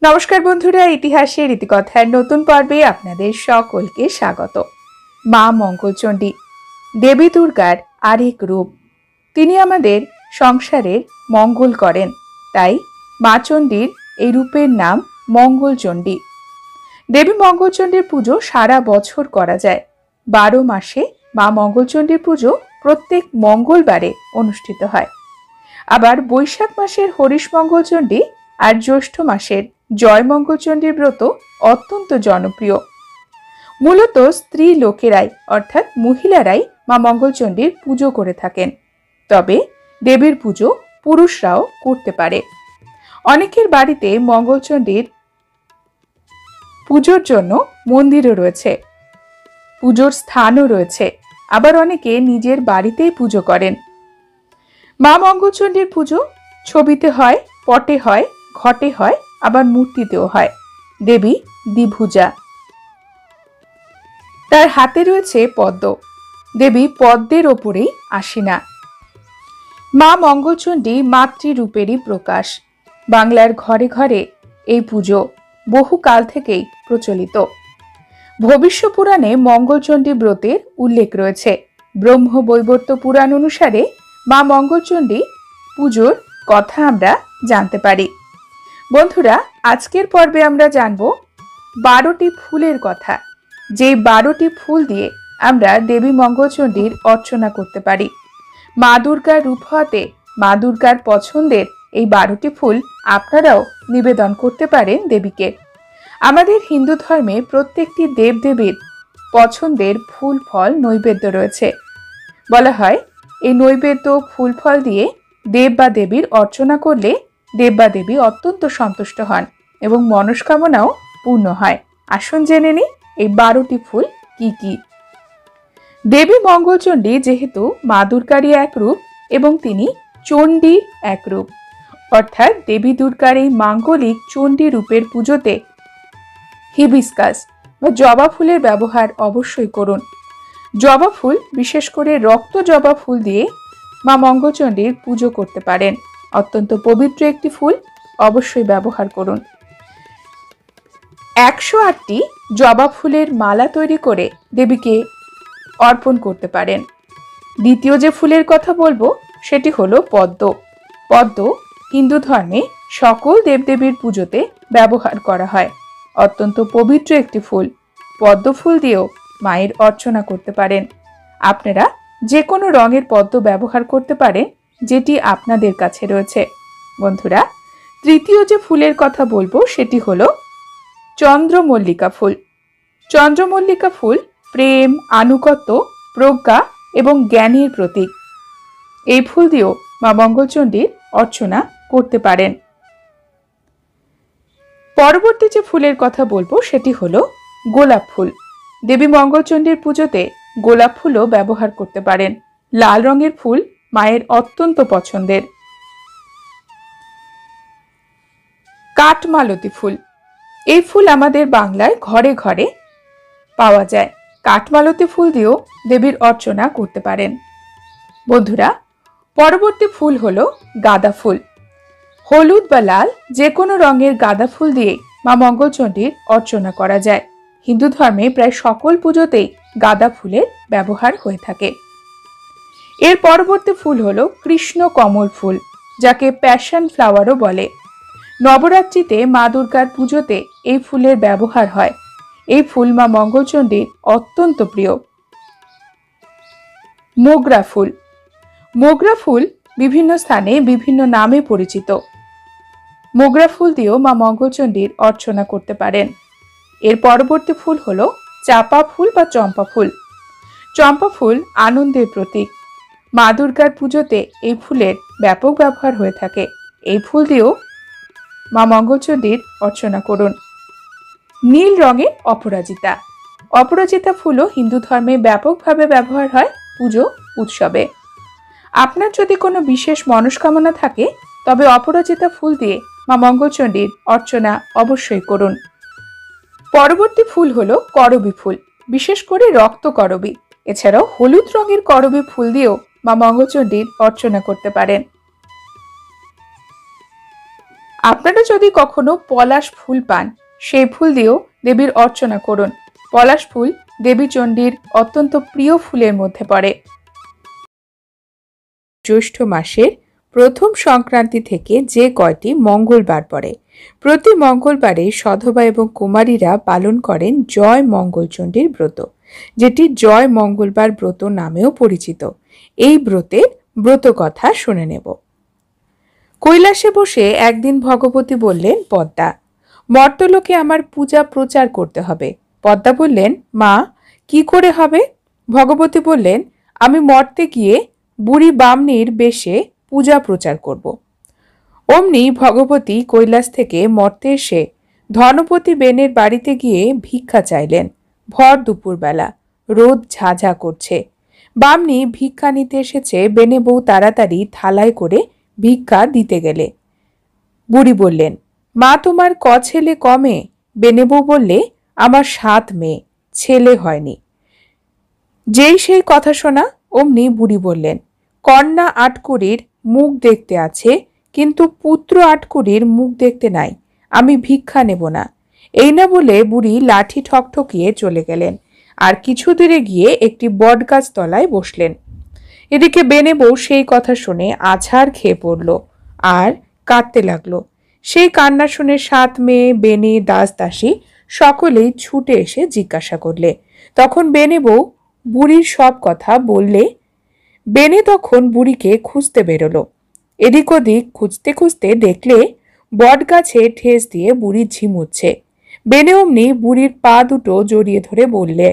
নমস্কার বন্ধুরা, ইতিহাসের ইতিকথার নতুন পর্বে আপনাদের সকলকে স্বাগত। মা মঙ্গলচণ্ডী দেবী দুর্গার আরেক রূপ। তিনি আমাদের সংসারের মঙ্গল করেন, তাই মা চণ্ডীর এই রূপের নাম মঙ্গলচণ্ডী। দেবী মঙ্গলচণ্ডীর পুজো সারা বছর করা যায়। 12 মাসে মা মঙ্গলচণ্ডীর পুজো প্রত্যেক মঙ্গলবারে অনুষ্ঠিত হয়। আবার বৈশাখ মাসের হরিশ মঙ্গলচণ্ডী আর জ্যৈষ্ঠ মাসের জয় মঙ্গলচণ্ডীর ব্রত অত্যন্ত জনপ্রিয়। মূলত স্ত্রী লোকেরাই অর্থাৎ মহিলারাই মা মঙ্গলচণ্ডীর পুজো করে থাকেন, তবে দেবীর পুজো পুরুষরাও করতে পারে। অনেকের বাড়িতে মঙ্গলচণ্ডীর পুজোর জন্য মন্দিরও রয়েছে, পুজোর স্থানও রয়েছে। আবার অনেকে নিজের বাড়িতেই পুজো করেন। মা মঙ্গলচণ্ডীর পুজো ছবিতে হয়, পটে হয়, ঘটে হয়, আবার মূর্তিতেও হয়। দেবী দ্বিভুজা, তার হাতে রয়েছে পদ্ম। দেবী পদ্মের ওপরেই আসীনা। মা মঙ্গলচণ্ডী মাতৃরূপেরই প্রকাশ। বাংলার ঘরে ঘরে এই পুজো বহুকাল থেকেই প্রচলিত। ভবিষ্য পুরাণে মঙ্গলচণ্ডী ব্রতের উল্লেখ রয়েছে। ব্রহ্মবৈবর্ত পুরাণ অনুসারে মা মঙ্গলচণ্ডী পুজোর কথা আমরা জানতে পারি। বন্ধুরা, আজকের পর্বে আমরা জানব 12টি ফুলের কথা, যে 12টি ফুল দিয়ে আমরা দেবী মঙ্গলচণ্ডীর অর্চনা করতে পারি। মা দুর্গার রূপ হতে মা দুর্গার পছন্দের এই 12টি ফুল আপনারাও নিবেদন করতে পারেন দেবীকে। আমাদের হিন্দু ধর্মে প্রত্যেকটি দেবদেবীর পছন্দের ফুল ফল নৈবেদ্য রয়েছে। বলা হয় এই নৈবেদ্য ফুল ফল দিয়ে দেব বা দেবীর অর্চনা করলে দেব বা দেবী অত্যন্ত সন্তুষ্ট হন এবং মনস্কামনাও পূর্ণ হয়। আসুন জেনে নিই এই 12টি ফুল কি কি। দেবী মঙ্গলচণ্ডী যেহেতু মা দুর্গারই এক রূপ এবং তিনি চণ্ডীর এক রূপ, অর্থাৎ দেবী দুর্গার এই মাঙ্গলিক চণ্ডী রূপের পুজোতে হিবিস্কাস বা জবা ফুলের ব্যবহার অবশ্যই করুন। জবা ফুল, বিশেষ করে রক্ত জবা ফুল দিয়ে মা মঙ্গলচণ্ডীর পুজো করতে পারেন। অত্যন্ত পবিত্র একটি ফুল, অবশ্যই ব্যবহার করুন। 108টি জবা ফুলের মালা তৈরি করে দেবীকে অর্পণ করতে পারেন। দ্বিতীয় যে ফুলের কথা বলবো সেটি হলো পদ্ম। পদ্ম হিন্দু ধর্মে সকল দেবদেবীর পুজোতে ব্যবহার করা হয়। অত্যন্ত পবিত্র একটি ফুল। পদ্ম ফুল দিয়েও মায়ের অর্চনা করতে পারেন। আপনারা যে কোনো রঙের পদ্ম ব্যবহার করতে পারেন, যেটি আপনাদের কাছে রয়েছে। বন্ধুরা, তৃতীয় যে ফুলের কথা বলবো সেটি হলো চন্দ্রমল্লিকা ফুল। চন্দ্রমল্লিকা ফুল প্রেম, আনুগত্য, প্রজ্ঞা এবং জ্ঞানের প্রতীক। এই ফুল দিয়েও মা মঙ্গলচণ্ডীর অর্চনা করতে পারেন। পরবর্তী যে ফুলের কথা বলবো সেটি হলো গোলাপ ফুল। দেবী মঙ্গলচণ্ডীর পুজোতে গোলাপ ফুলও ব্যবহার করতে পারেন। লাল রঙের ফুল মায়ের অত্যন্ত পছন্দের। কাঠমালতী ফুল, এই ফুল আমাদের বাংলায় ঘরে ঘরে পাওয়া যায়। কাঠমালতী ফুল দিয়েও দেবীর অর্চনা করতে পারেন। বন্ধুরা, পরবর্তী ফুল হলো গাঁদা ফুল। হলুদ বা লাল যে কোনো রঙের গাঁদা ফুল দিয়ে মা মঙ্গলচণ্ডীর অর্চনা করা যায়। হিন্দু ধর্মে প্রায় সকল পুজোতেই গাঁদা ফুলের ব্যবহার হয়ে থাকে। এর পরবর্তী ফুল হলো কৃষ্ণ কমল ফুল, যাকে প্যাশন ফ্লাওয়ারও বলে। নবরাত্রিতে মা দুর্গার পুজোতে এই ফুলের ব্যবহার হয়। এই ফুল মা মঙ্গলচণ্ডীর অত্যন্ত প্রিয়। মোগরা ফুল। মোগরা ফুল বিভিন্ন স্থানে বিভিন্ন নামে পরিচিত। মোগরা ফুল দিয়েও মা মঙ্গলচণ্ডীর অর্চনা করতে পারেন। এর পরবর্তী ফুল হলো চাপা ফুল বা চম্পা ফুল। চম্পা ফুল আনন্দের প্রতীক। মা দুর্গার পুজোতে এই ফুলের ব্যাপক ব্যবহার হয়ে থাকে। এই ফুল দিয়েও মা মঙ্গলচণ্ডীর অর্চনা করুন। নীল রঙের অপরাজিতা। অপরাজিতা ফুলও হিন্দু ধর্মে ব্যাপকভাবে ব্যবহার হয় পুজো উৎসবে। আপনার যদি কোনো বিশেষ মনস্কামনা থাকে তবে অপরাজিতা ফুল দিয়ে মা মঙ্গলচণ্ডীর অর্চনা অবশ্যই করুন। পরবর্তী ফুল হলো করবী ফুল, বিশেষ করে রক্ত করবী। এছাড়াও হলুদ রঙের করবী ফুল দিয়েও মা মঙ্গলচণ্ডীর অর্চনা করতে পারেন। আপনারা যদি কখনো পলাশ ফুল পান, সেই ফুল দিয়েও দেবীর অর্চনা করুন। পলাশ ফুল দেবী চণ্ডীর অত্যন্ত প্রিয় ফুলের মধ্যে পড়ে। জ্যৈষ্ঠ মাসের প্রথম সংক্রান্তি থেকে যে কয়টি মঙ্গলবার পড়ে, প্রতি মঙ্গলবারে সধবা এবং কুমারীরা পালন করেন জয় মঙ্গলচণ্ডীর ব্রত, যেটি জয় মঙ্গলবার ব্রত নামেও পরিচিত। এই ব্রতের ব্রত কথা শুনে নেব। কৈলাসে বসে একদিন ভগবতী বললেন, পদ্মা, মর্তলোকে আমার পূজা প্রচার করতে হবে। পদ্মা বললেন, মা, কি করে হবে? ভগবতী বললেন, আমি মর্তে গিয়ে বুড়ি বামনির বেশে পূজা প্রচার করব। অমনি ভগবতী কৈলাস থেকে মর্তে এসে ধনপতি বেনের বাড়িতে গিয়ে ভিক্ষা চাইলেন। ভর দুপুরবেলা, রোদ ঝাঝা করছে। বামনি ভিক্ষা নিতে এসেছে। বেনে বউ তাড়াতাড়ি থালায় করে ভিক্ষা দিতে গেলে বুড়ি বললেন, মা, তোমার ক ছেলে ক মেয়ে? বেনে বউ বললে, আমার 7 মেয়ে, ছেলে হয়নি। যেই সেই কথা শোনা, অমনি বুড়ি বললেন, কন্যা আটকুড়ির মুখ দেখতে আছে, কিন্তু পুত্র আটকুড়ির মুখ দেখতে নাই। আমি ভিক্ষা নেব না। এই না বলে বুড়ি লাঠি ঠকঠকিয়ে চলে গেলেন, আর কিছু দূরে গিয়ে একটি বটগাছ তলায় বসলেন। এদিকে বেনে বউ সেই কথা শুনে আছাড় খেয়ে পড়ল আর কাঁদতে লাগলো। সেই কান্না শুনে 7 মেয়ে, বেনে, দাস দাসী সকলেই ছুটে এসে জিজ্ঞাসা করলে। তখন বেনে বউ বুড়ির সব কথা বললে। বেনে তখন বুড়িকে খুঁজতে বেরোলো। এদিক ওদিক খুঁজতে খুঁজতে দেখলে বটগাছে ঠেস দিয়ে বুড়ি ঝিমুচ্ছে। বেনে অমনি বুড়ির পা দুটো জড়িয়ে ধরে বললে,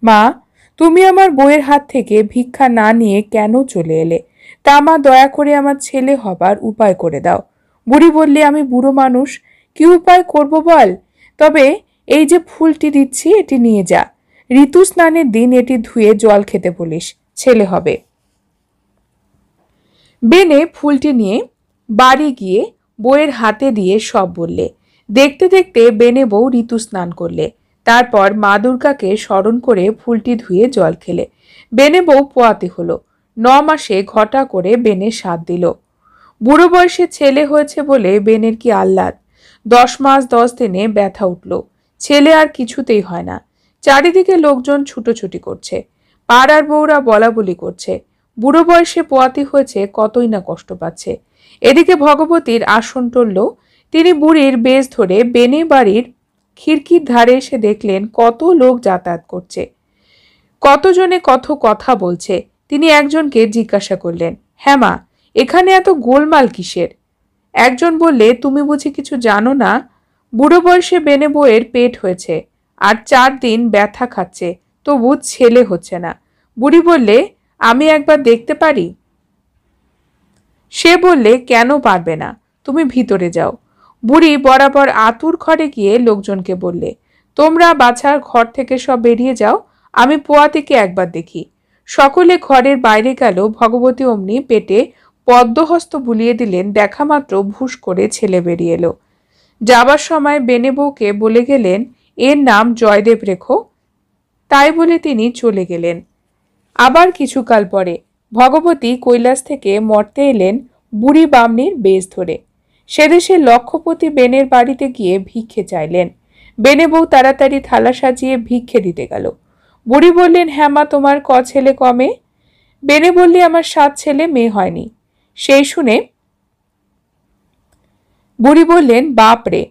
মা, তুমি আমার বউয়ের হাত থেকে ভিক্ষা না নিয়ে কেন চলে এলে? তা মা, দয়া করে আমার ছেলে হবার উপায় করে দাও। বুড়ি বললে, আমি বুড়ো মানুষ, কি উপায় করব বল? তবে এই যে ফুলটি দিচ্ছি, এটি নিয়ে যা। ঋতু স্নানের দিন এটি ধুয়ে জল খেতে বলিস, ছেলে হবে। বেনে ফুলটি নিয়ে বাড়ি গিয়ে বউয়ের হাতে দিয়ে সব বললে। দেখতে দেখতে বেনে বউ ঋতু স্নান করলে। তারপর মা দুর্গাকে স্মরণ করে ফুলটি ধুয়ে জল খেলে। বেনে বউ পোয়াতে হলো। 9 মাসে ঘটা করে বেনে 7 দিল। বুড়ো বয়সে ছেলে হয়েছে বলে বেনের কি আহ্লাদ। 10 মাস 10 দিনে ব্যথা উঠল। ছেলে আর কিছুতেই হয় না। চারিদিকে লোকজন ছুটোছুটি করছে, পাড়ার বউরা বলা বলি করছে। বুড়ো বয়সে পোয়াতি হয়েছে, কতই না কষ্ট পাচ্ছে। এদিকে ভগবতীর আসন টলল। তিনি বুড়ির বেশ ধরে বেনে বাড়ির খিড়কির ধারে এসে দেখলেন কত লোক যাতায়াত করছে, কতজনে কত কথা বলছে। তিনি একজনকে জিজ্ঞাসা করলেন, হ্যাঁ মা, এখানে এত গোলমাল কিসের? একজন বললে, তুমি বুঝি কিছু জানো না? বুড়ো বয়সে বেনে বউয়ের পেট হয়েছে আর 4 দিন ব্যথা খাচ্ছে, তবু ছেলে হচ্ছে না। বুড়ি বললে, আমি একবার দেখতে পারি? সে বললে, কেন পারবে না, তুমি ভিতরে যাও। বুড়ি বরাবর আতুর ঘরে গিয়ে লোকজনকে বললে, তোমরা বাছার ঘর থেকে সব বেরিয়ে যাও, আমি পোয়াতিকে একবার দেখি। সকলে ঘরের বাইরে গেল। ভগবতী অমনি পেটে পদ্মহস্ত বুলিয়ে দিলেন। দেখা মাত্র ভুস করে ছেলে বেরিয়ে এলো। যাবার সময় বেনে বউকে বলে গেলেন, এর নাম জয়দেব রেখো। তাই বলে তিনি চলে গেলেন। আবার কিছুকাল পরে ভগবতী কৈলাস থেকে মর্তে এলেন বুড়ি বামনির বেশ ধরে। সেদেশে লক্ষপতি বেনের বাড়িতে গিয়ে ভিক্ষে চাইলেন। বেনে বউ তাড়াতাড়ি থালা সাজিয়ে ভিক্ষে দিতে গেল। বুড়ি বললেন, হ্যাঁ মা, তোমার ক ছেলে ক মেয়ে? বেনে বললে, আমার 7 ছেলে মেয়ে হয়নি। সেই শুনে বুড়ি বললেন, বাপ রে,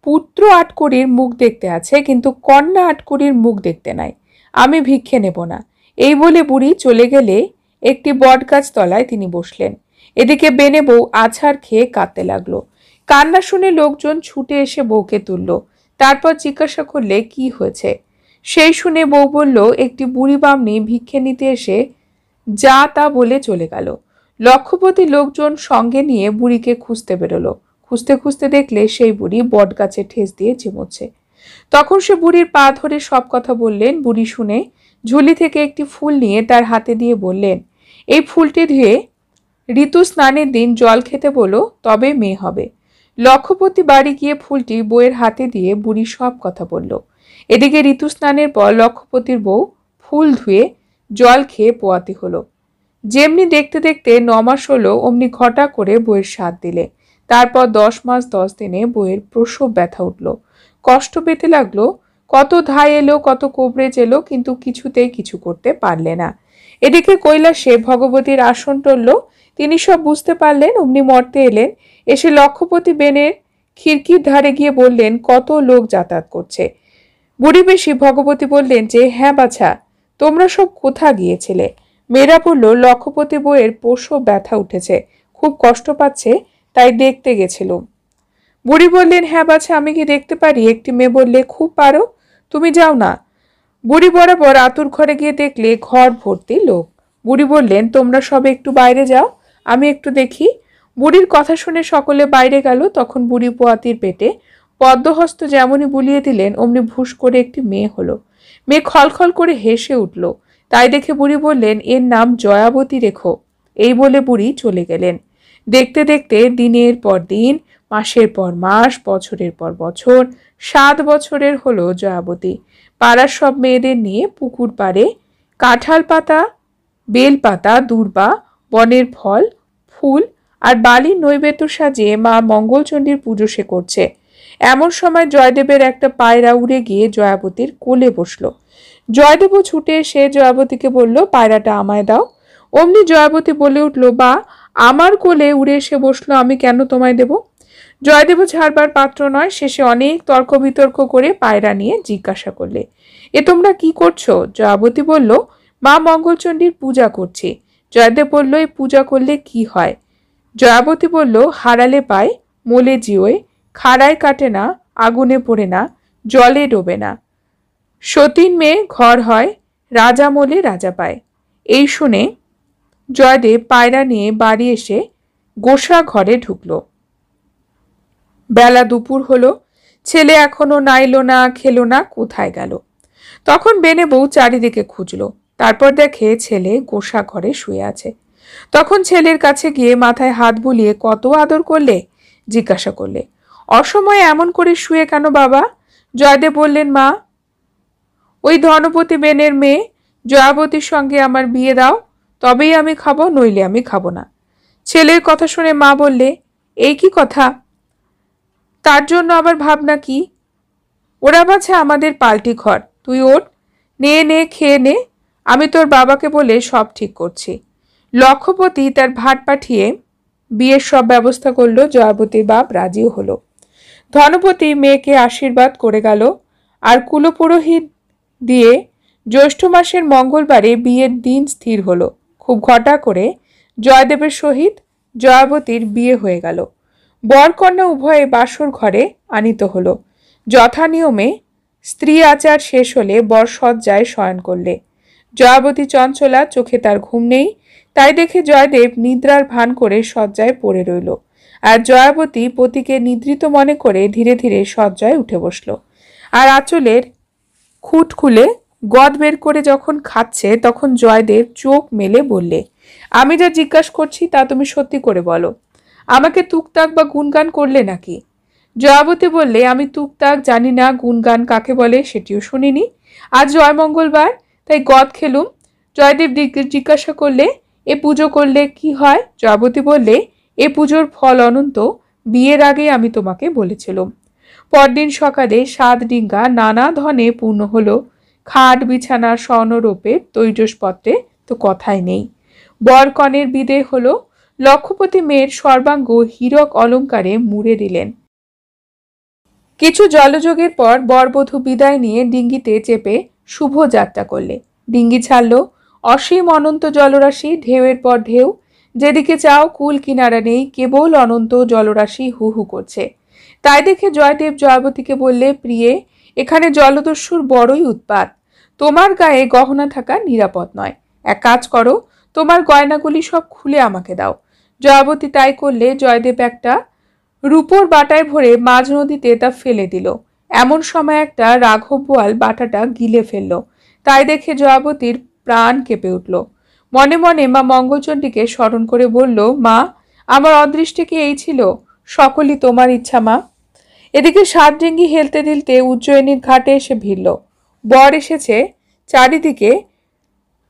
পুত্র আটকুড়ির মুখ দেখতে আছে, কিন্তু কন্যা আটকুড়ির মুখ দেখতে নাই। আমি ভিক্ষে নেব না। এই বলে বুড়ি চলে গেলে একটি বটগাছ তলায় তিনি বসলেন। এদিকে বেনে বউ আছাড় খেয়ে কাঁদতে লাগলো। কান্না শুনে লোকজন ছুটে এসে বউকে তুলল। তারপর জিজ্ঞাসা করলে, কি হয়েছে? সেই শুনে বউ বলল, একটি বুড়ি বামনি ভিক্ষে নিতে এসে যা তা বলে চলে গেল। লক্ষপতি লোকজন সঙ্গে নিয়ে বুড়িকে খুঁজতে বেরোলো। খুঁজতে খুঁজতে দেখলে সেই বুড়ি বটগাছে ঠেস দিয়ে ঝিমোচ্ছে। তখন সে বুড়ির পা ধরে সব কথা বললেন। বুড়ি শুনে ঝুলি থেকে একটি ফুল নিয়ে তার হাতে দিয়ে বললেন, এই ফুলটি ধুয়ে ঋতু স্নানের দিন জল খেতে বলো, তবে মেয়ে হবে। লক্ষপতি বাড়ি গিয়ে ফুলটি বউয়ের হাতে দিয়ে বুড়ি সব কথা বলল। এদিকে ঋতু স্নানের পর লক্ষপতির বউ ফুল ধুয়ে জল খেয়ে পোয়াতি হলো। যেমনি দেখতে দেখতে 9 মাস হলো, অমনি ঘটা করে বউয়ের 7 দিলে। তারপর 10 মাস 10 দিনে বউয়ের প্রসব ব্যথা উঠল। কষ্ট পেতে লাগলো। কত ধাই এলো, কত কোবরেজ এলো, কিন্তু কিছুতেই কিছু করতে পারলে না। এদিকে কৈলাসে ভগবতীর আসন টলল। তিনি সব বুঝতে পারলেন। অমনি মর্তে এলেন। এসে লক্ষপতি বেনের খিড়কির ধারে গিয়ে বললেন, কত লোক যাতায়াত করছে। বুড়ি বেশি ভগবতী বললেন যে, হ্যাঁ বাছা, তোমরা সব কোথা গিয়েছিলে? মেয়েরা বলল, লক্ষপতি বউয়ের প্রসব ব্যথা উঠেছে, খুব কষ্ট পাচ্ছে, তাই দেখতে গেছিলুম। বুড়ি বললেন, হ্যাঁ বাছা, আমি কি দেখতে পারি? একটি মেয়ে বললে, খুব পারো, তুমি যাও না। বুড়ি বরাবর আতুর ঘরে গিয়ে দেখলে ঘর ভর্তি লোক। বুড়ি বললেন, তোমরা সবে একটু বাইরে যাও, আমি একটু দেখি। বুড়ির কথা শুনে সকলে বাইরে গেল। তখন বুড়ি পোয়াতির পেটে পদ্মহস্ত যেমনই বুলিয়ে দিলেন, অমনি ভুস করে একটি মেয়ে হলো। মেয়ে খলখল করে হেসে উঠল। তাই দেখে বুড়ি বললেন, এর নাম জয়াবতী রেখো। এই বলে বুড়ি চলে গেলেন। দেখতে দেখতে দিনের পর দিন, মাসের পর মাস, বছরের পর বছর, 7 বছরের হলো জয়াবতী। পাড়ার সব মেয়েদের নিয়ে পুকুর পাড়ে কাঁঠাল পাতা, বেল পাতা, দূর্বা, বনের ফল, ফুল আর বালির নৈবেদ্য সাজিয়ে মা মঙ্গলচণ্ডীর পুজো সে করছে। এমন সময় জয়দেবের একটা পায়রা উড়ে গিয়ে জয়াবতীর কোলে বসলো। জয়দেবও ছুটে এসে জয়াবতীকে বলল, পায়রাটা আমায় দাও। অমনি জয়াবতী বলে উঠল, বা আমার কোলে উড়ে এসে বসলো, আমি কেন তোমায় দেব? জয়দেব ছাড়বার পাত্র নয়। শেষে অনেক তর্ক বিতর্ক করে পায়রা নিয়ে জিজ্ঞাসা করলে, এ তোমরা কি করছো? জয়াবতী বলল, মা মঙ্গলচণ্ডীর পূজা করছি। জয়দেব বলল, এই পূজা করলে কি হয়? জয়াবতী বলল, হারালে পায়, মোলে জিওয়, খাড়ায় কাটে না, আগুনে পড়ে না, জলে ডোবে না, সতীন মেয়ে ঘর হয়, রাজা মোলে রাজা পায়। এই শুনে জয়দেব পায়রা নিয়ে বাড়ি এসে গোসা ঘরে ঢুকল। বেলা দুপুর হলো। ছেলে এখনো নাইলো না, খেলো না, কোথায় গেল? তখন বেনে বউ চারিদিকে খুঁজলো। তারপর দেখে ছেলে গোসা ঘরে শুয়ে আছে। তখন ছেলের কাছে গিয়ে মাথায় হাত বুলিয়ে কত আদর করলে, জিজ্ঞাসা করলে, অসময়ে এমন করে শুয়ে কেন বাবা? জয়দেব বললেন, মা, ওই ধনপতি বেনের মেয়ে জয়াবতীর সঙ্গে আমার বিয়ে দাও, তবেই আমি খাবো, নইলে আমি খাবো না। ছেলের কথা শুনে মা বললে, এই কি কথা? তার জন্য আবার ভাবনা কি? ওরা বাছা আমাদের পাল্টি ঘর, তুই ওঠ, নে নে খেয়ে নে, আমি তোর বাবাকে বলে সব ঠিক করছি। লক্ষপতি তার ভাট পাঠিয়ে বিয়ের সব ব্যবস্থা করলো। জয়াবতীর বাপ রাজিও হলো। ধনপতি মেয়েকে আশীর্বাদ করে গেল। আর কুলপুরোহিত দিয়ে জ্যৈষ্ঠ মাসের মঙ্গলবারে বিয়ের দিন স্থির হলো। খুব ঘটা করে জয়দেবের সহিত জয়াবতীর বিয়ে হয়ে গেল। বরকন্যা উভয়ে বাসর ঘরে আনিত হলো। যথা নিয়মে স্ত্রী আচার শেষ হলে বর শয্যায় শয়ন করলে। জয়াবতী চঞ্চলা, চোখে তার ঘুম নেই। তাই দেখে জয়দেব নিদ্রার ভান করে শয্যায় পড়ে রইল। আর জয়াবতী পতিকে নিদ্রিত মনে করে ধীরে ধীরে শয্যায় উঠে বসল। আর আঁচলের খুঁট খুলে গদ বের করে যখন খাচ্ছে, তখন জয়দেব চোখ মেলে বললে, আমি যা জিজ্ঞাসা করছি তা তুমি সত্যি করে বলো। আমাকে তুকতাক বা গুণগান করলে নাকি? জয়াবতী বললে, আমি তুকতাক জানি না, গুণগান কাকে বলে সেটিও শুনিনি। আজ জয় মঙ্গলবার, তাই গদ খেলুম। জয়দেব জিজ্ঞাসা করলে, এ পুজো করলে কি হয়? জয়াবতী বললে, এ পুজোর ফল অনন্ত, বিয়ের আগে আমি তোমাকে বলেছিলাম। পরদিন সকালে 7 ডিঙ্গা নানা ধনে পূর্ণ হলো। খাট বিছানা স্বর্ণরূপের তৈজসপত্রে তো কথাই নেই। বরকনের বিদেয় হলো। লক্ষপতি মেয়ের সর্বাঙ্গ হীরক অলঙ্কারে মুড়ে দিলেন। কিছু জলযোগের পর বরবধূ বিদায় নিয়ে ডিঙ্গিতে চেপে শুভ যাত্রা করলে। ডিঙ্গি ছাড়ল। অসীম অনন্ত জলরাশি, ঢেউয়ের পর ঢেউ, যেদিকে চাও কুল কিনারা নেই, কেবল অনন্ত জলরাশি হু হু করছে। তাই দেখে জয়দেব জয়াবতীকে বললে, প্রিয়ে, এখানে জলদস্যুর বড়ই উৎপাত, তোমার গায়ে গহনা থাকা নিরাপদ নয়। এক কাজ করো, তোমার গয়নাগুলি সব খুলে আমাকে দাও। জয়াবতী তাই করলে। জয়দেব একটা রূপোর বাটায় ভরে মাঝ নদীতে তা ফেলে দিল। এমন সময় একটা রাঘব বোয়াল বাটাটা গিলে ফেলল। তাই দেখে জয়াবতীর প্রাণ কেঁপে উঠল। মনে মনে মা মঙ্গলচণ্ডীকে স্মরণ করে বলল, মা, আমার অদৃষ্টে কি এই ছিল? সকলই তোমার ইচ্ছা মা। এদিকে 7 ডিঙ্গি হেলতে দিলতে উজ্জয়িনীর ঘাটে এসে ভিড়ল। বর এসেছে। চারিদিকে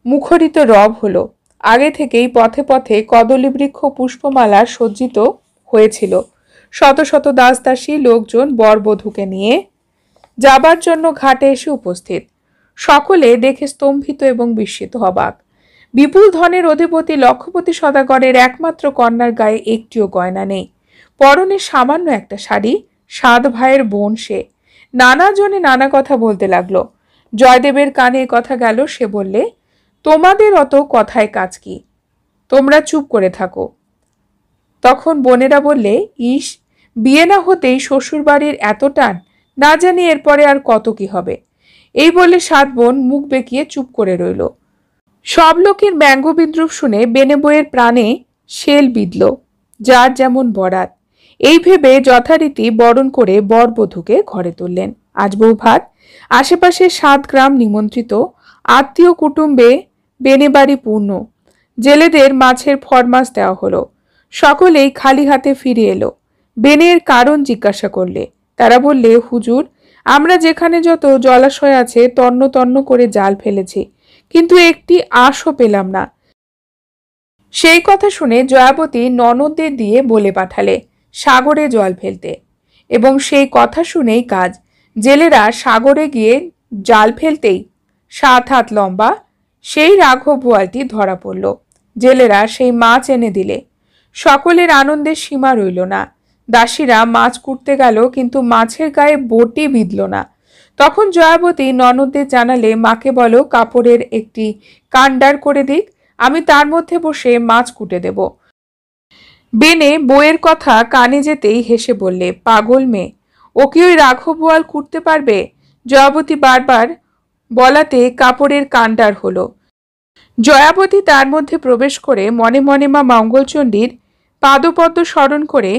মুখরিত রব হলো। আগে থেকেই পথে পথে কদলী বৃক্ষ পুষ্পমালা সজ্জিত হয়েছিল। শত শত দাসদাসী লোকজন বরবধূকে নিয়ে যাবার জন্য ঘাটে এসে উপস্থিত। সকলে দেখে স্তম্ভিত এবং বিস্মিত অবাক। বিপুল ধনের অধিপতি লক্ষপতি সদাগরের একমাত্র কন্যার গায়ে একটিও গয়না নেই, পরনে সামান্য একটা শাড়ি। 7 ভাইয়ের বোন সে। নানা জনে নানা কথা বলতে লাগলো। জয়দেবের কানে কথা গেল। সে বললে, তোমাদের অত কথায় কাজ কি, তোমরা চুপ করে থাকো। তখন বোনেরা বললে, ইস, বিয়ে না হতেই শ্বশুর বাড়ির এত টান, না জানি এরপরে আর কত কি হবে। এই বলে 7 বোন মুখ বেঁকিয়ে চুপ করে রইল। সব লোকের ব্যঙ্গ বিদ্রুপ শুনে বেনে বইয়ের প্রাণে শেল বিঁধল। যার যেমন বরাত, এই ভেবে যথারীতি বরণ করে বরবধূকে ঘরে তুললেন। আজ বউ ভাত, আশেপাশে 7 গ্রাম নিমন্ত্রিত, আত্মীয় কুটুম্বে বেনে বাড়ি পূর্ণ। জেলেদের মাছের ফরমাস দেওয়া হলো। সকলেই খালি হাতে ফিরে এলো। বেনের কারণ জিজ্ঞাসা করলে। তারা বললে, হুজুর, আমরা যেখানে যত জলাশয় আছে তন্ন তন্ন করে জাল ফেলেছি, কিন্তু একটি আঁশও পেলাম না। সেই কথা শুনে জয়াবতী ননদদের দিয়ে বলে পাঠালে সাগরে জল ফেলতে, এবং সেই কথা শুনেই কাজ। জেলেরা সাগরে গিয়ে জাল ফেলতেই 7 হাত লম্বা সেই রাঘব বোয়ালটি ধরা পড়ল। জেলেরা সেই মাছ এনে দিলে। সকলের আনন্দের সীমা রইল না। দাসীরা মাছ কুটতে গেল, কিন্তু মাছের গায়ে বটি বিঁধল না। তখন জয়াবতী ননদদের জানালে, মাকে বলো কাপড়ের একটি কাণ্ডার করে দিক, আমি তার মধ্যে বসে মাছ কুটে দেব। বেনে বইয়ের কথা কানে যেতেই হেসে বললে, পাগল মেয়ে, ও কি ওই রাঘব বোয়াল কুটতে পারবে? জয়াবতী বারবার বলাতে কাপড়ের কাণ্ডার হলো। জয়াবতী তার মধ্যে প্রবেশ করে মনে মনে মা মঙ্গলচণ্ডীর পাদপদ্ম স্মরণ করে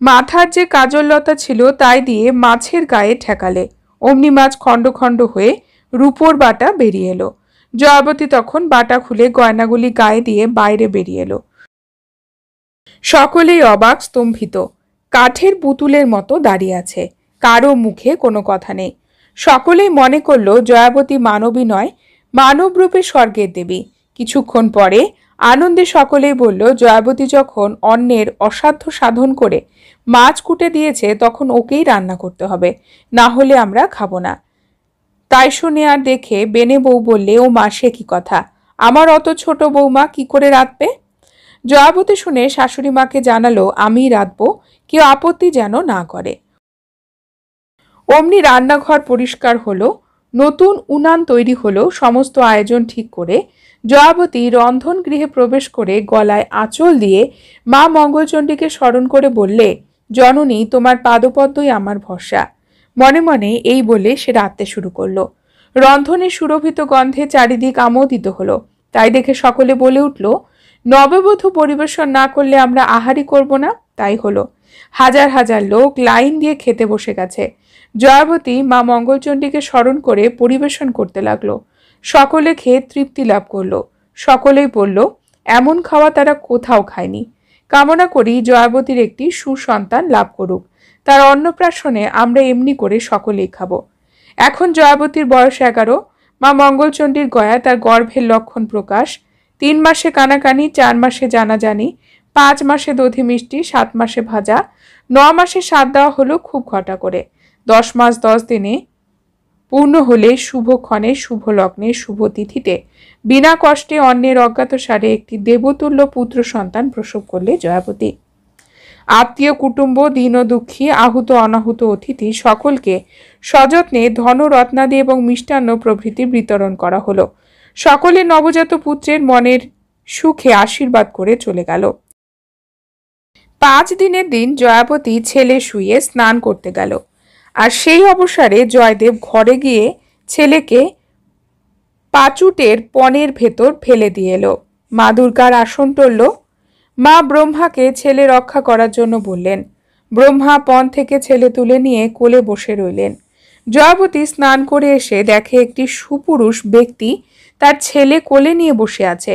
মাথার যে কাজললতা ছিল তাই দিয়ে মাছের গায়ে ঠেকালে। অমনি মাছ খণ্ড খণ্ড হয়ে রূপোর বাটা বেরিয়ে এলো। জয়াবতী তখন বাটা খুলে গয়নাগুলি গায়ে দিয়ে বাইরে বেরিয়ে এলো। সকলেই অবাক, স্তম্ভিত, কাঠের পুতুলের মতো দাঁড়িয়ে আছে। কারো মুখে কোনো কথা নেই। সকলেই মনে করল জয়াবতী মানবী নয়, মানবরূপে স্বর্গের দেবী। কিছুক্ষণ পরে আনন্দে সকলেই বলল, জয়াবতী যখন অন্যের অসাধ্য সাধন করে মাছ কুটে দিয়েছে, তখন ওকেই রান্না করতে হবে, না হলে আমরা খাবো না। তাই শুনে আর দেখে বেনে বউ বললে, ও মা, সে কি কথা, আমার অত ছোট বৌমা কি করে রাঁধবে? জয়াবতী শুনে শাশুড়ি মাকে জানালো, আমিই রাঁধবো, কেউ আপত্তি যেন না করে। অমনি রান্নাঘর পরিষ্কার হলো, নতুন উনান তৈরি হলো। সমস্ত আয়োজন ঠিক করে জয়াবতী রন্ধন গৃহে প্রবেশ করে গলায় আঁচল দিয়ে মা মঙ্গলচণ্ডীকে স্মরণ করে বললে, জননী, তোমার পাদপদ্মই আমার ভরসা। মনে মনে এই বলে সে রাঁধতে শুরু করলো। রন্ধনের সুরভিত গন্ধে চারিদিক আমোদিত হলো। তাই দেখে সকলে বলে উঠল, নববধূ পরিবেশন না করলে আমরা আহারই করব না। তাই হলো। হাজার হাজার লোক লাইন দিয়ে খেতে বসে গেছে। জয়াবতী মা মঙ্গলচণ্ডীকে স্মরণ করে পরিবেশন করতে লাগলো। সকলে খেয়ে তৃপ্তি লাভ করলো। সকলেই বলল, এমন খাওয়া তারা কোথাও খায়নি। কামনা করি জয়াবতীর একটি সুসন্তান লাভ করুক। তার অন্নপ্রাশনে আমরা এমনি করে সকলেই খাবো। এখন জয়াবতীর বয়স 11। মা মঙ্গলচণ্ডীর গয়া তার গর্ভের লক্ষণ প্রকাশ। 3 মাসে কানাকানি, 4 মাসে জানাজানি, 5 মাসে দধি মিষ্টি, 7 মাসে ভাজা, 9 মাসে সাত দেওয়া হলো খুব ঘটা করে। 10 মাস 10 দিনে পূর্ণ হলে শুভক্ষণে, শুভ লগ্নে, শুভ তিথিতে বিনা কষ্টে অন্যের অজ্ঞাতসারে একটি দেবতুল্য পুত্র সন্তান প্রসব করলে জয়াবতী। আত্মীয় কুটুম্ব, দীন দুঃখী, আহুত অনাহুত অতিথি সকলকে সযত্নে ধন রত্নাদি এবং মিষ্টান্ন প্রভৃতি বিতরণ করা হলো। সকলে নবজাত পুত্রের মনের সুখে আশীর্বাদ করে চলে গেল। 5 দিনের দিন জয়াবতী ছেলে শুয়ে স্নান করতে গেল। আর সেই অবসরে জয়দেব ঘরে গিয়ে ছেলেকে পাচুটের পনের ভেতর ফেলে দিয়ে এলো। মা দুর্গার আসন টলল। মা ব্রহ্মাকে ছেলে রক্ষা করার জন্য বললেন। ব্রহ্মা পণ থেকে ছেলে তুলে নিয়ে কোলে বসে রইলেন। জয়াবতী স্নান করে এসে দেখে একটি সুপুরুষ ব্যক্তি তার ছেলে কোলে নিয়ে বসে আছে।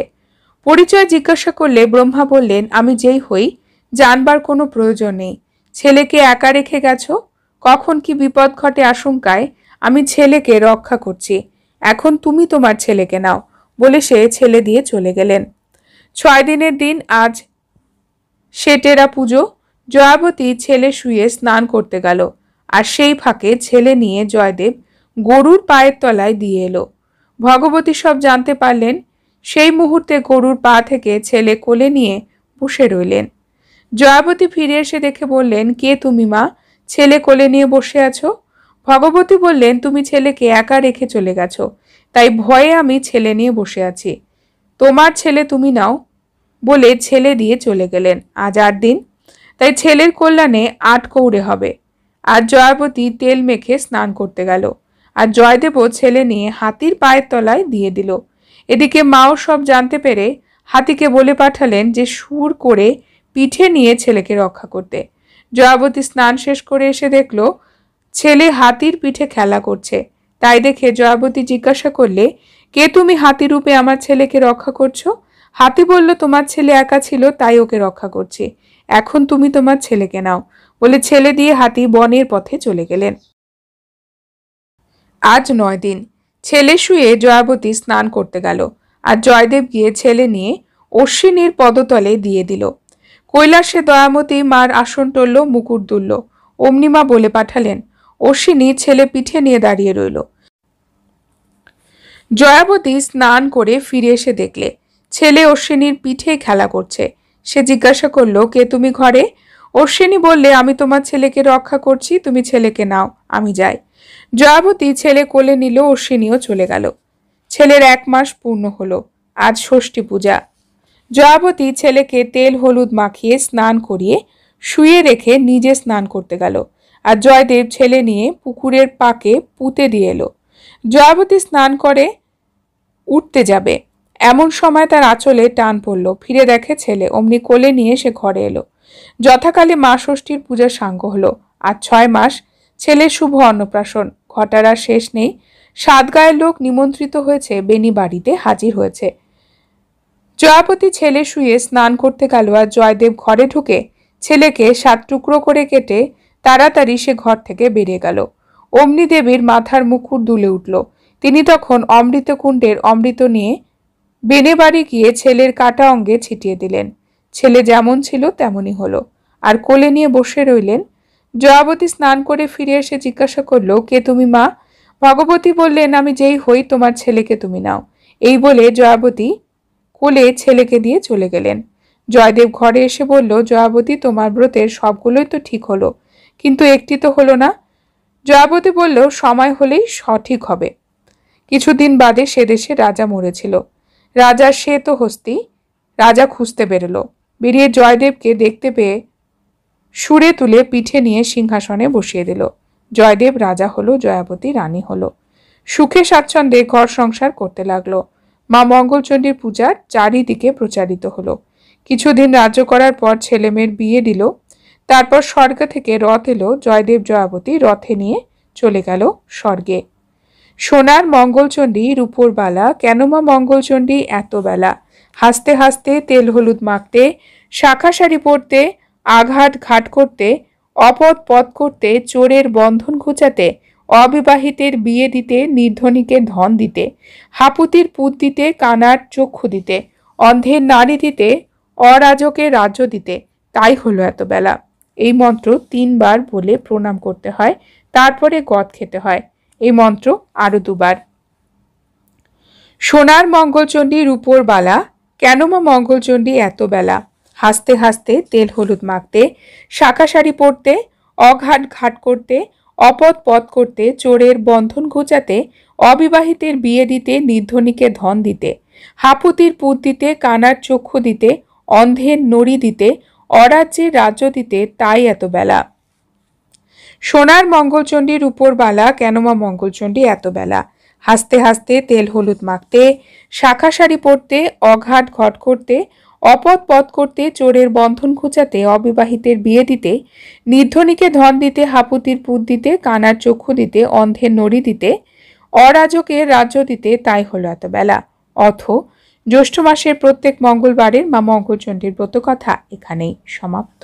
পরিচয় জিজ্ঞাসা করলে ব্রহ্মা বললেন, আমি যেই হই জানবার কোনো প্রয়োজন নেই। ছেলেকে একা রেখে গেছো, কখন কি বিপদ ঘটে আশঙ্কায় আমি ছেলেকে রক্ষা করছি। এখন তুমি তোমার ছেলেকে নাও, বলে সে ছেলে দিয়ে চলে গেলেন। 6 দিনের দিন আজ সেটেরা পুজো। জয়াবতী ছেলে শুয়ে স্নান করতে গেল, আর সেই ফাঁকে ছেলে নিয়ে জয়দেব গরুর পায়ের তলায় দিয়ে এলো। ভগবতী সব জানতে পারলেন। সেই মুহূর্তে গরুর পা থেকে ছেলে কোলে নিয়ে বসে রইলেন। জয়াবতী ফিরে এসে দেখে বললেন, কে তুমি মা? ছেলে কোলে নিয়ে বসে আছো? ভগবতী বললেন, তুমি ছেলেকে একা রেখে চলে গেছো, তাই ভয়ে আমি ছেলে নিয়ে বসে আছি। তোমার ছেলে তুমি নাও বলে ছেলে দিয়ে চলে গেলেন। আজ 8 দিন, তাই ছেলের কল্যাণে 8 কৌড়ে হবে। আর জয়াবতী তেল মেখে স্নান করতে গেল, আর জয়দেবও ছেলে নিয়ে হাতির পায়ের তলায় দিয়ে দিল। এদিকে মাও সব জানতে পেরে হাতিকে বলে পাঠালেন যে সুর করে পিঠে নিয়ে ছেলেকে রক্ষা করতে। জয়াবতী স্নান শেষ করে এসে দেখল ছেলে হাতির পিঠে খেলা করছে। তাই দেখে জয়াবতী জিজ্ঞাসা করলে, কে তুমি হাতি রূপে আমার ছেলেকে রক্ষা করছো? হাতি বলল, তোমার ছেলে একা ছিল তাই ওকে রক্ষা করছি, এখন তুমি তোমার ছেলেকে নাও বলে ছেলে দিয়ে হাতি বনের পথে চলে গেলেন। আজ 9 দিন। ছেলে শুয়ে জয়াবতী স্নান করতে গেল, আর জয়দেব গিয়ে ছেলে নিয়ে অশ্বিনীর পদতলে দিয়ে দিল। কৈলাসে দয়ামতী মার আসন টলল, মুকুট দুলল। অমনি মা বলে পাঠালেন, অশ্বিনী ছেলে পিঠে নিয়ে দাঁড়িয়ে রইল। জয়াবতী স্নান করে ফিরে এসে দেখলে ছেলে অশ্বিনীর পিঠে খেলা করছে। সে জিজ্ঞাসা করল, কে তুমি ঘরে? অশ্বিনী বললে, আমি তোমার ছেলেকে রক্ষা করছি, তুমি ছেলেকে নাও, আমি যাই। জয়াবতী ছেলে কোলে নিল, অশ্বিনীও চলে গেল। ছেলের 1 মাস পূর্ণ হলো। আজ ষষ্ঠী পূজা। জয়াবতী ছেলেকে তেল হলুদ মাখিয়ে স্নান করিয়ে শুয়ে রেখে নিজে স্নান করতে গেল, আর জয়দেব ছেলে নিয়ে পুকুরের পাকে পুঁতে দিয়ে এলো। জয়াবতী স্নান করে উঠতে যাবে, এমন সময় তার আঁচলে টান পড়ল। ফিরে দেখে ছেলে। অমনি কোলে নিয়ে সে ঘরে এলো। যথাকালে মা ষষ্ঠীর পূজা সাঙ্গ হলো। আর 6 মাস ছেলের শুভ অন্নপ্রাশন। ঘটার আর শেষ নেই। 7 গায়ের লোক নিমন্ত্রিত হয়েছে, বেনি বাড়িতে হাজির হয়েছে। জয়াবতী ছেলে শুয়ে স্নান করতে গেল, আর জয়দেব ঘরে ঢুকে ছেলেকে 7 টুকরো করে কেটে তাড়াতাড়ি সে ঘর থেকে বেরিয়ে গেল। অমনি দেবীর মাথার মুকুট দুলে উঠল। তিনি তখন অমৃতকুণ্ডের অমৃত নিয়ে বেনে বাড়ি গিয়ে ছেলের কাটা অঙ্গে ছিটিয়ে দিলেন। ছেলে যেমন ছিল তেমনই হলো, আর কোলে নিয়ে বসে রইলেন। জয়াবতী স্নান করে ফিরে এসে জিজ্ঞাসা করল, কে তুমি মা? ভগবতী বললেন, আমি যেই হই তোমার ছেলেকে তুমি নাও। এই বলে জয়াবতী কোলে ছেলেকে দিয়ে চলে গেলেন। জয়দেব ঘরে এসে বলল, জয়াবতী তোমার ব্রতের সবগুলোই তো ঠিক হলো, কিন্তু একটি তো হলো না। জয়াবতী বলল, সময় হলেই সঠিক হবে। কিছুদিন বাদে সে দেশে রাজা মরেছিল। রাজা সে তো হস্তি। রাজা খুঁজতে বেরোলো। বেরিয়ে জয়দেবকে দেখতে পেয়ে সুরে তুলে পিঠে নিয়ে সিংহাসনে বসিয়ে দিল। জয়দেব রাজা হলো, জয়াবতী রানী হলো। সুখে স্বাচ্ছন্দ্যে ঘর সংসার করতে লাগলো। মা মঙ্গলচণ্ডীর পূজার চারিদিকে প্রচারিত হলো। কিছুদিন রাজ্য করার পর ছেলে মেয়ের বিয়ে দিল। তারপর স্বর্গ থেকে রথ এলো। জয়দেব জয়াবতী রথে নিয়ে চলে গেল স্বর্গে। সোনার মঙ্গলচণ্ডী রূপোর বালা, কেন মা মঙ্গলচণ্ডী এত বেলা? হাসতে হাসতে তেল হলুদ মাখতে, শাখা শাড়ি পরতে, আঘাত ঘাট করতে, অপদ পথ করতে, চোরের বন্ধন ঘুচাতে, অবিবাহিতের বিয়ে দিতে, নির্ধনীকে ধন দিতে, হাপুতির পুত দিতে, কানার চক্ষু দিতে, অন্ধের নারী দিতে, অরাজকের রাজ্য দিতে, তাই হলো এত বেলা। এই মন্ত্র 3 বার বলে প্রণাম করতে হয়, তারপরে গদ খেতে হয়। এই মন্ত্র আরো 2 বার। সোনার মঙ্গলচণ্ডী রূপোর বালা, কেন মা মঙ্গলচণ্ডী এত বেলা? হাসতে হাসতে তেল হলুদ মাখতে, শাখা শাড়ি পরতে, অঘাট ঘাট করতে, অপদ পথ করতে, চোরের বন্ধন ঘুচাতে, অবিবাহিতের বিয়ে দিতে, নির্ধনীকে ধন দিতে, হাপুতির পুত দিতে, কানার চক্ষু দিতে, অন্ধের নড়ি দিতে, অরাজ্যের রাজ্য দিতে, তাই এত বেলা। সোনার মঙ্গলচণ্ডী রূপোর বালা, কেন মা মঙ্গলচণ্ডী এত বেলা? হাসতে হাসতে তেল হলুদ মাখতে, শাখা শাড়ি পরতে, অঘাট ঘট করতে, অপদ পথ করতে, চোরের বন্ধন ঘুচাতে, অবিবাহিতের বিয়ে দিতে, নির্ধনীকে ধন দিতে, হাপুতির পুত দিতে, কানার চক্ষু দিতে, অন্ধের নড়ি দিতে, অরাজকের রাজ্য দিতে, তাই হলো এত বেলা। অথ জ্যৈষ্ঠ মাসের প্রত্যেক মঙ্গলবারের মা মঙ্গলচণ্ডীর ব্রতকথা এখানেই সমাপ্ত।